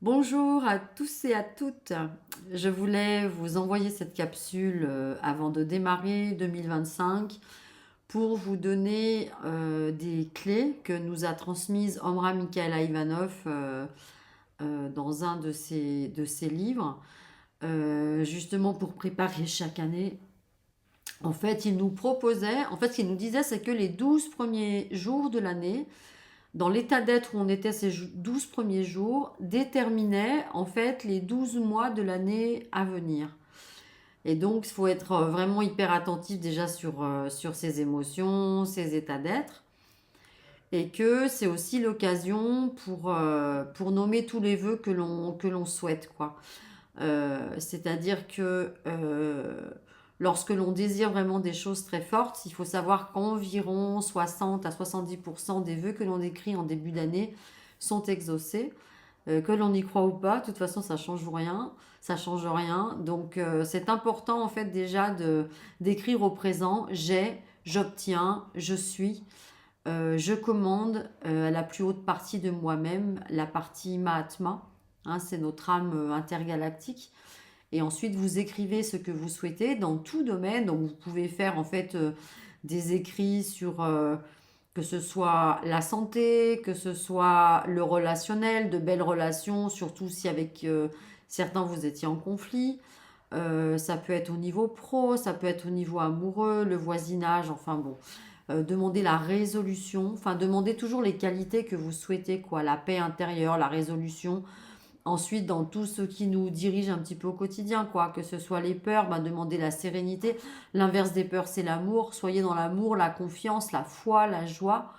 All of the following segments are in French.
Bonjour à tous et à toutes. Je voulais vous envoyer cette capsule avant de démarrer 2025 pour vous donner des clés que nous a transmises Omra Mikhaëla Ivanov dans un de ses livres, justement pour préparer chaque année. En fait, il nous proposait, en fait, ce qu'il nous disait, c'est que les 12 premiers jours de l'année, dans l'état d'être où on était ces 12 premiers jours, déterminait en fait les 12 mois de l'année à venir. Et donc, il faut être vraiment hyper attentif déjà sur ses émotions, ses états d'être. Et que c'est aussi l'occasion pour nommer tous les vœux que l'on souhaite, quoi. C'est-à-dire que lorsque l'on désire vraiment des choses très fortes, il faut savoir qu'environ 60 à 70% des vœux que l'on écrit en début d'année sont exaucés. Que l'on y croit ou pas, de toute façon, ça change rien. Ça change rien. Donc, c'est important, en fait, déjà d'écrire au présent j'ai, j'obtiens, je suis, je commande la plus haute partie de moi-même, la partie Mahatma. Hein, c'est notre âme intergalactique. Et ensuite, vous écrivez ce que vous souhaitez dans tout domaine. Donc, vous pouvez faire en fait des écrits sur que ce soit la santé, que ce soit le relationnel, de belles relations, surtout si avec certains vous étiez en conflit. Ça peut être au niveau pro, ça peut être au niveau amoureux, le voisinage, enfin bon. Demander la résolution, enfin demander toujours les qualités que vous souhaitez, quoi, la paix intérieure, la résolution. Ensuite, dans tout ce qui nous dirige un petit peu au quotidien, quoi, que ce soit les peurs, ben, demandez la sérénité. L'inverse des peurs, c'est l'amour. Soyez dans l'amour, la confiance, la foi, la joie.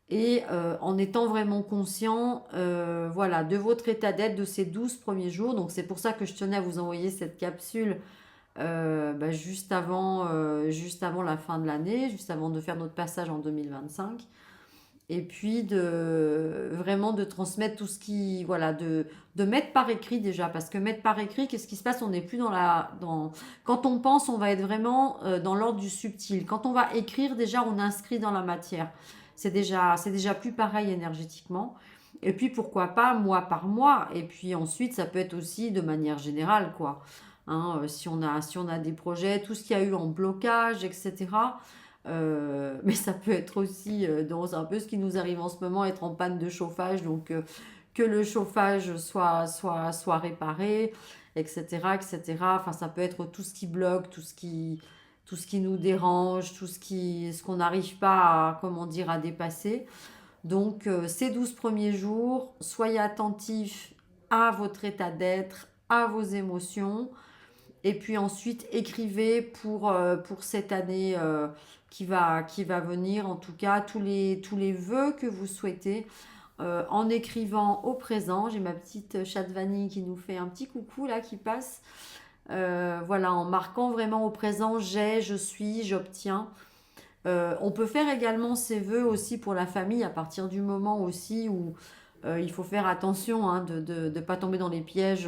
Et en étant vraiment conscient voilà, de votre état d'être de ces 12 premiers jours. Donc c'est pour ça que je tenais à vous envoyer cette capsule juste avant la fin de l'année, juste avant de faire notre passage en 2025. Et puis vraiment de transmettre tout ce qui, voilà, de mettre par écrit déjà, parce que mettre par écrit, qu'est-ce qui se passe? On n'est plus quand on pense, on va être vraiment dans l'ordre du subtil. Quand on va écrire, déjà, on inscrit dans la matière. C'est déjà plus pareil énergétiquement. Et puis pourquoi pas mois par mois. Et puis ensuite, ça peut être aussi de manière générale, quoi. Hein, si on a des projets, tout ce qu'il y a eu en blocage, etc. Mais ça peut être aussi dans un peu ce qui nous arrive en ce moment, être en panne de chauffage, donc que le chauffage soit réparé, etc., etc. Enfin, ça peut être tout ce qui bloque, tout ce qui nous dérange, ce qu'on n'arrive pas à, comment dire, à dépasser. Donc, ces 12 premiers jours, soyez attentifs à votre état d'être, à vos émotions, et puis ensuite, écrivez pour cette année qui va venir, en tout cas, tous les vœux que vous souhaitez, en écrivant au présent. J'ai ma petite chatte Vanille qui nous fait un petit coucou là, qui passe. Voilà, en marquant vraiment au présent, j'ai, je suis, j'obtiens. On peut faire également ces vœux aussi pour la famille à partir du moment aussi où il faut faire attention hein, de ne pas tomber dans les pièges.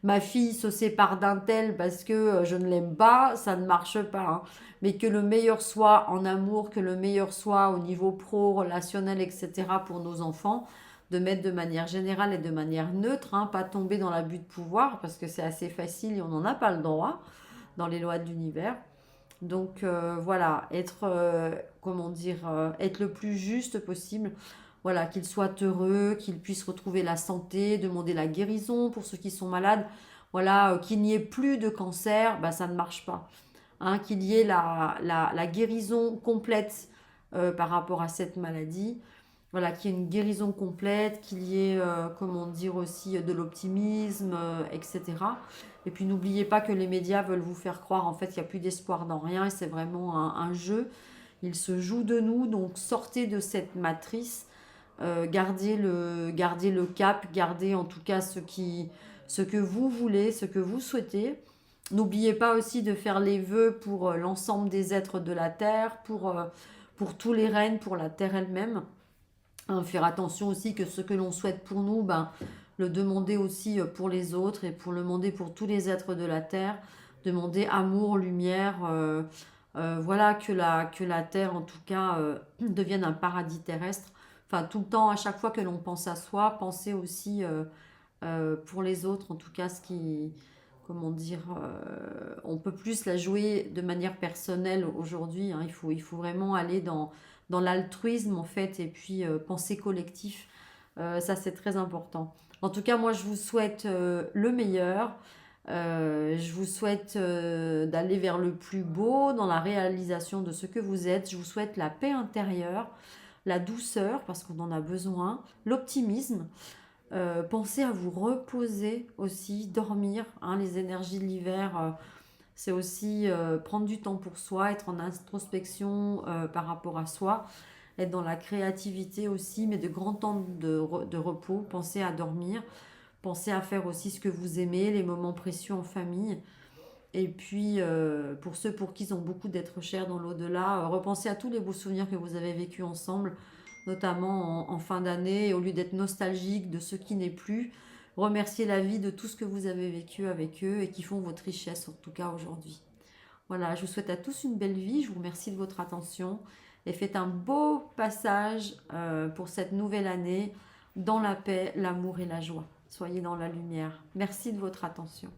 Ma fille se sépare d'un tel parce que je ne l'aime pas, ça ne marche pas. Hein. Mais que le meilleur soit en amour, que le meilleur soit au niveau pro, relationnel, etc. pour nos enfants, de mettre de manière générale et de manière neutre, hein, pas tomber dans l'abus de pouvoir parce que c'est assez facile et on n'en a pas le droit dans les lois de l'univers. Donc voilà, comment dire, être le plus juste possible. Voilà, qu'il soit heureux, qu'il puisse retrouver la santé, demander la guérison pour ceux qui sont malades. Voilà, qu'il n'y ait plus de cancer, bah, ça ne marche pas. Hein, qu'il y ait la guérison complète par rapport à cette maladie. Voilà, qu'il y ait une guérison complète, qu'il y ait, comment dire aussi, de l'optimisme, etc. Et puis n'oubliez pas que les médias veulent vous faire croire en fait qu'il n'y a plus d'espoir dans rien et c'est vraiment un jeu. Il se joue de nous, donc sortez de cette matrice, gardez le cap, gardez en tout cas ce que vous voulez, ce que vous souhaitez. N'oubliez pas aussi de faire les vœux pour l'ensemble des êtres de la Terre, pour tous les règnes, pour la Terre elle-même. Hein, faire attention aussi que ce que l'on souhaite pour nous, ben, le demander aussi pour les autres et pour le demander pour tous les êtres de la Terre. Demander amour, lumière, voilà, que la Terre en tout cas devienne un paradis terrestre. Enfin, tout le temps, à chaque fois que l'on pense à soi, pensez aussi pour les autres, en tout cas, comment dire, on peut plus la jouer de manière personnelle aujourd'hui, hein. Il faut vraiment aller dans l'altruisme, en fait, et puis penser collectif. Ça, c'est très important. En tout cas, moi, je vous souhaite le meilleur. Je vous souhaite d'aller vers le plus beau dans la réalisation de ce que vous êtes. Je vous souhaite la paix intérieure, la douceur, parce qu'on en a besoin, l'optimisme. Pensez à vous reposer aussi, dormir, hein. Les énergies de l'hiver, c'est aussi prendre du temps pour soi, être en introspection par rapport à soi, être dans la créativité aussi, mais de grands temps de repos. Pensez à dormir, pensez à faire aussi ce que vous aimez, les moments précieux en famille. Et puis, pour ceux pour qui ils ont beaucoup d'êtres chers dans l'au-delà, repensez à tous les beaux souvenirs que vous avez vécus ensemble, notamment en fin d'année. Et au lieu d'être nostalgique de ce qui n'est plus, remerciez la vie de tout ce que vous avez vécu avec eux et qui font votre richesse, en tout cas aujourd'hui. Voilà, je vous souhaite à tous une belle vie. Je vous remercie de votre attention et faites un beau passage pour cette nouvelle année dans la paix, l'amour et la joie. Soyez dans la lumière. Merci de votre attention.